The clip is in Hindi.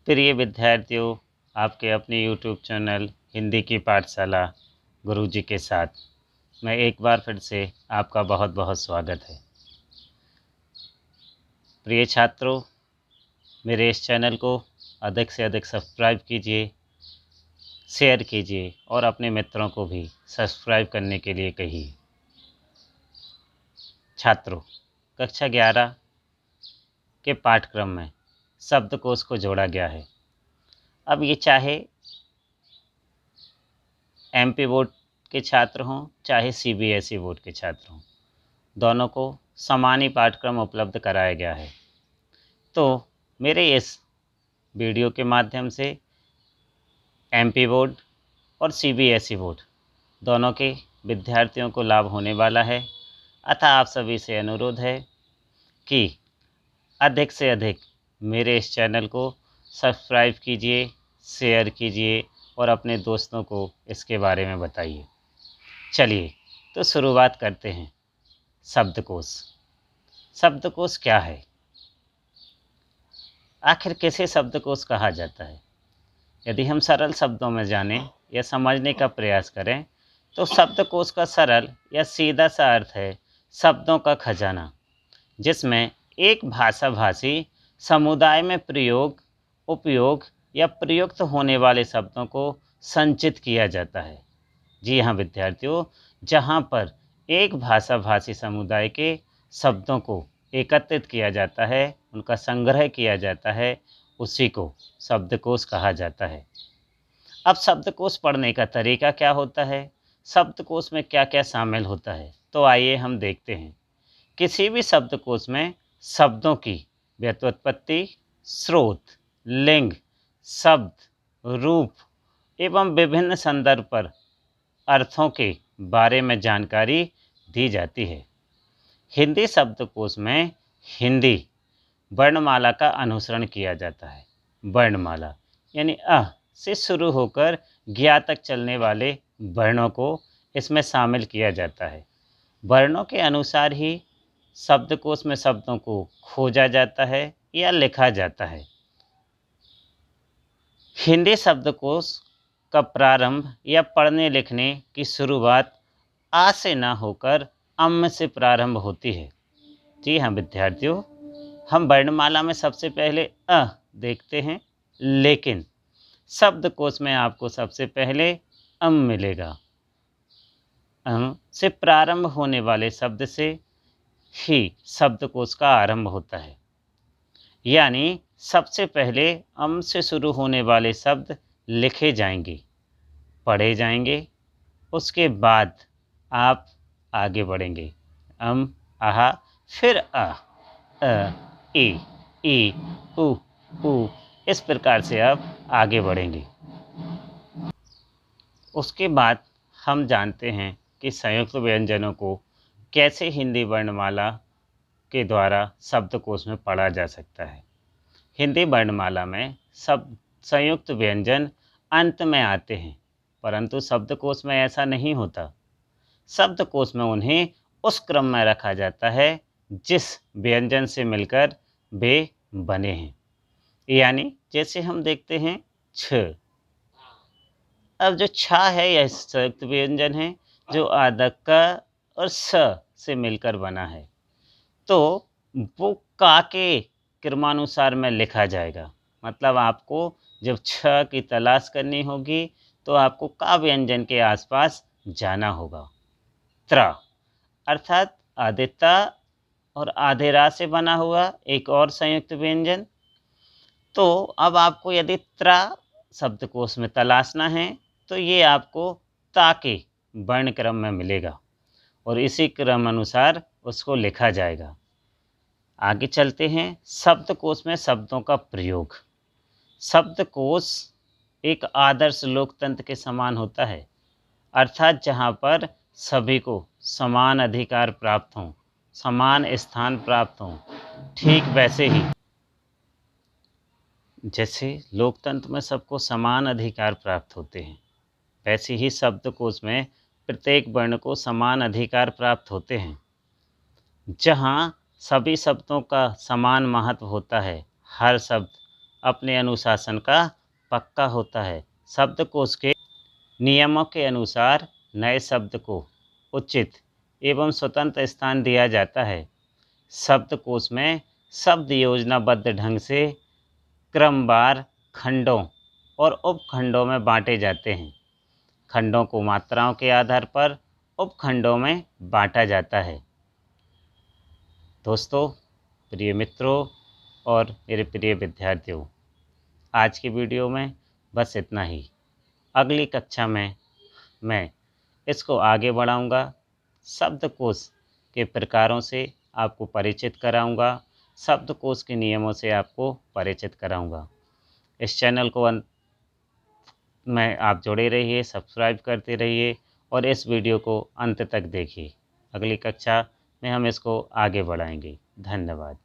प्रिय विद्यार्थियों, आपके अपने YouTube चैनल हिंदी की पाठशाला गुरुजी के साथ मैं एक बार फिर से आपका बहुत बहुत स्वागत है। प्रिय छात्रों, मेरे इस चैनल को अधिक से अधिक सब्सक्राइब कीजिए, शेयर कीजिए और अपने मित्रों को भी सब्सक्राइब करने के लिए कहिए। छात्रों, कक्षा 11 के पाठ्यक्रम में शब्दकोश को जोड़ा गया है। अब ये चाहे MP बोर्ड के छात्र हों, चाहे CBSE बोर्ड के छात्र हों, दोनों को समान ही पाठ्यक्रम उपलब्ध कराया गया है। तो मेरे इस वीडियो के माध्यम से MP बोर्ड और CBSE बोर्ड दोनों के विद्यार्थियों को लाभ होने वाला है। अतः आप सभी से अनुरोध है कि अधिक से अधिक मेरे इस चैनल को सब्सक्राइब कीजिए, शेयर कीजिए और अपने दोस्तों को इसके बारे में बताइए। चलिए तो शुरुआत करते हैं। शब्दकोश। शब्दकोश क्या है? आखिर किसे शब्दकोश कहा जाता है? यदि हम सरल शब्दों में जानें या समझने का प्रयास करें तो शब्दकोश का सरल या सीधा सा अर्थ है शब्दों का खजाना, जिसमें एक भाषाभाषी समुदाय में उपयोग या प्रयुक्त होने वाले शब्दों को संचित किया जाता है। जी हाँ विद्यार्थियों, जहाँ पर एक भाषाभाषी समुदाय के शब्दों को एकत्रित किया जाता है, उनका संग्रह किया जाता है, उसी को शब्दकोश कहा जाता है। अब शब्दकोश पढ़ने का तरीका क्या होता है? शब्दकोश में क्या क्या शामिल होता है? तो आइए हम देखते हैं। किसी भी शब्दकोश में शब्दों की व्युत्पत्ति, स्रोत, लिंग, शब्द, रूप एवं विभिन्न संदर्भ पर अर्थों के बारे में जानकारी दी जाती है। हिंदी शब्दकोश में हिंदी वर्णमाला का अनुसरण किया जाता है। वर्णमाला यानी अ से शुरू होकर ज्ञ तक चलने वाले वर्णों को इसमें शामिल किया जाता है। वर्णों के अनुसार ही शब्दकोश में शब्दों को खोजा जाता है या लिखा जाता है। हिंदी शब्दकोश का प्रारंभ या पढ़ने लिखने की शुरुआत आ से न होकर अम से प्रारंभ होती है। जी हाँ विद्यार्थियों, हम वर्णमाला में सबसे पहले अ देखते हैं, लेकिन शब्दकोश में आपको सबसे पहले अम मिलेगा। अम से प्रारंभ होने वाले शब्द से ही शब्दकोश का आरंभ होता है। यानी सबसे पहले अम से शुरू होने वाले शब्द लिखे जाएंगे, पढ़े जाएंगे, उसके बाद आप आगे बढ़ेंगे। अम, आहा, फिर ए, ई, उ, इस प्रकार से आप आगे बढ़ेंगे। उसके बाद हम जानते हैं कि संयुक्त व्यंजनों को कैसे हिंदी वर्णमाला के द्वारा शब्दकोश में पढ़ा जा सकता है। हिंदी वर्णमाला में शब्द संयुक्त व्यंजन अंत में आते हैं, परंतु शब्दकोश में ऐसा नहीं होता। शब्दकोश में उन्हें उस क्रम में रखा जाता है जिस व्यंजन से मिलकर वे बने हैं। यानी जैसे हम देखते हैं छ। अब जो छ है यह संयुक्त व्यंजन है जो आदक का और स से मिलकर बना है, तो वो का के क्रमानुसार में लिखा जाएगा। मतलब आपको जब छ की तलाश करनी होगी तो आपको का व्यंजन के आसपास जाना होगा। त्र अर्थात आदिता और आधे रा से बना हुआ एक और संयुक्त व्यंजन। तो अब आपको यदि त्र शब्दकोश में तलाशना है तो ये आपको ता के वर्ण क्रम में मिलेगा और इसी क्रम अनुसार उसको लिखा जाएगा। आगे चलते हैं। शब्दकोश में शब्दों का प्रयोग। शब्दकोश एक आदर्श लोकतंत्र के समान होता है, अर्थात जहाँ पर सभी को समान अधिकार प्राप्त हों, समान स्थान प्राप्त हों। ठीक वैसे ही जैसे लोकतंत्र में सबको समान अधिकार प्राप्त होते हैं, वैसे ही शब्दकोश में प्रत्येक वर्ण को समान अधिकार प्राप्त होते हैं। जहाँ सभी शब्दों का समान महत्व होता है, हर शब्द अपने अनुशासन का पक्का होता है। शब्दकोश के नियमों के अनुसार नए शब्द को उचित एवं स्वतंत्र स्थान दिया जाता है। शब्दकोश में शब्द योजनाबद्ध ढंग से क्रमवार खंडों और उपखंडों में बांटे जाते हैं। खंडों को मात्राओं के आधार पर उपखंडों में बांटा जाता है। दोस्तों, प्रिय मित्रों और मेरे प्रिय विद्यार्थियों, आज की वीडियो में बस इतना ही। अगली कक्षा में मैं इसको आगे बढ़ाऊंगा, शब्दकोश के प्रकारों से आपको परिचित कराऊंगा, शब्दकोश के नियमों से आपको परिचित कराऊंगा। इस चैनल को में आप जुड़े रहिए, सब्सक्राइब करते रहिए और इस वीडियो को अंत तक देखिए। अगली कक्षा में हम इसको आगे बढ़ाएंगे। धन्यवाद।